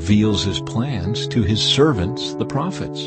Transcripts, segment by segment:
reveals his plans to his servants, the prophets.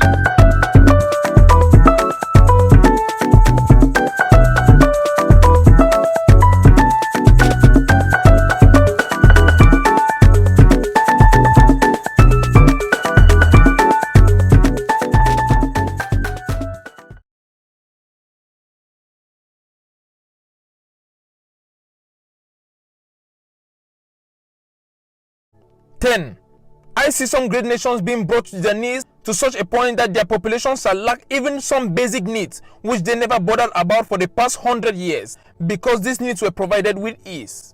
I see some great nations being brought to their knees to such a point that their populations shall lack even some basic needs which they never bothered about for the past 100 years, because these needs were provided with ease.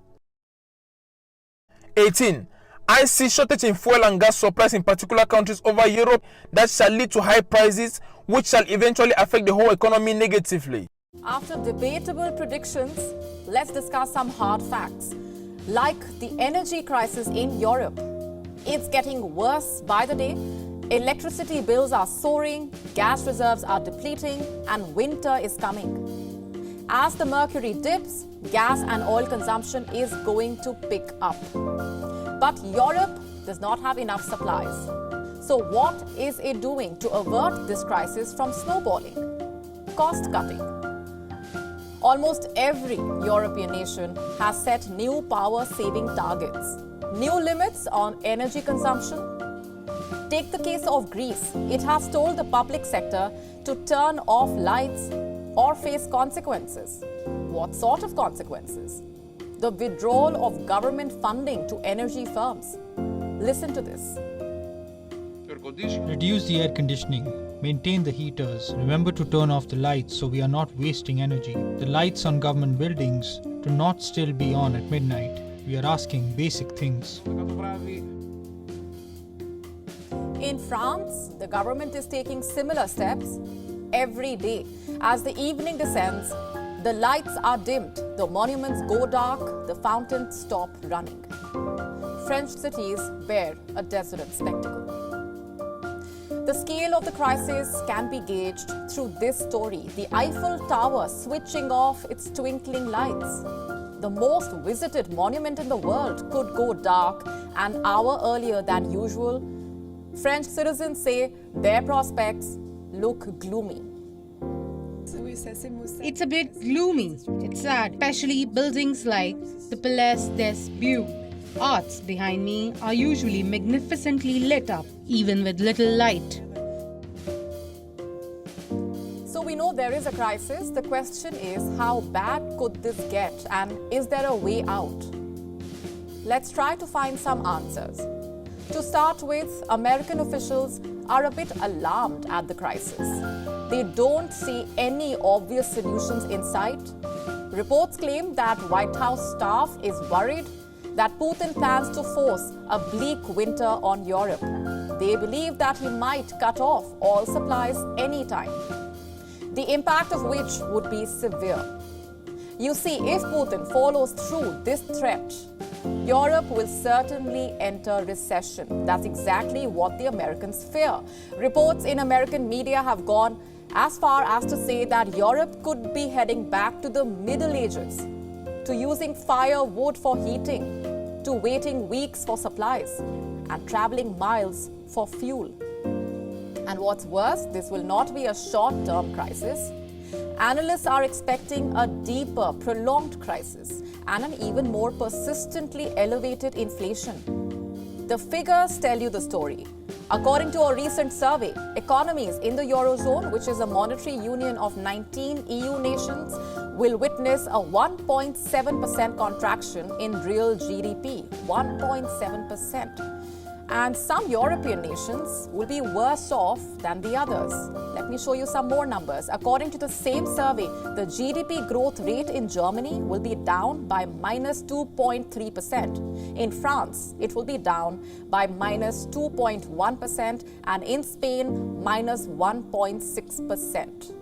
18. I see shortage in fuel and gas supplies in particular countries over Europe that shall lead to high prices, which shall eventually affect the whole economy negatively. After debatable predictions, let's discuss some hard facts, like the energy crisis in Europe. It's getting worse by the day. Electricity bills are soaring, gas reserves are depleting, and winter is coming. As the mercury dips, gas and oil consumption is going to pick up. But Europe does not have enough supplies. So what is it doing to avert this crisis from snowballing? Cost cutting. Almost every European nation has set new power-saving targets, new limits on energy consumption. Take the case of Greece. It has told the public sector to turn off lights or face consequences. What sort of consequences? The withdrawal of government funding to energy firms. Listen to this. Reduce the air conditioning. Maintain the heaters. Remember to turn off the lights so we are not wasting energy. The lights on government buildings do not still be on at midnight. We are asking basic things. In France, the government is taking similar steps every day. As the evening descends, the lights are dimmed, the monuments go dark, the fountains stop running. French cities bear a desolate spectacle. The scale of the crisis can be gauged through this story. The Eiffel Tower switching off its twinkling lights. The most visited monument in the world could go dark an hour earlier than usual. French citizens say their prospects look gloomy. It's a bit gloomy. It's sad, especially buildings like the Place des Beaux. Arts behind me are usually magnificently lit up, even with little light. So we know there is a crisis. The question is, how bad could this get, and is there a way out? Let's try to find some answers. To start with, American officials are a bit alarmed at the crisis. They don't see any obvious solutions in sight. Reports claim that White House staff is worried that Putin plans to force a bleak winter on Europe. They believe that he might cut off all supplies anytime, the impact of which would be severe. You see, if Putin follows through this threat, Europe will certainly enter recession. That's exactly what the Americans fear. Reports in American media have gone as far as to say that Europe could be heading back to the Middle Ages, to using firewood for heating, to waiting weeks for supplies, and traveling miles for fuel. And what's worse, this will not be a short-term crisis. Analysts are expecting a deeper, prolonged crisis and an even more persistently elevated inflation. The figures tell you the story. According to a recent survey, economies in the Eurozone, which is a monetary union of 19 EU nations, will witness a 1.7% contraction in real GDP. 1.7%. And some European nations will be worse off than the others. Let me show you some more numbers. According to the same survey, the GDP growth rate in Germany will be down by minus 2.3%. In France, it will be down by minus 2.1%, and in Spain, minus 1.6%.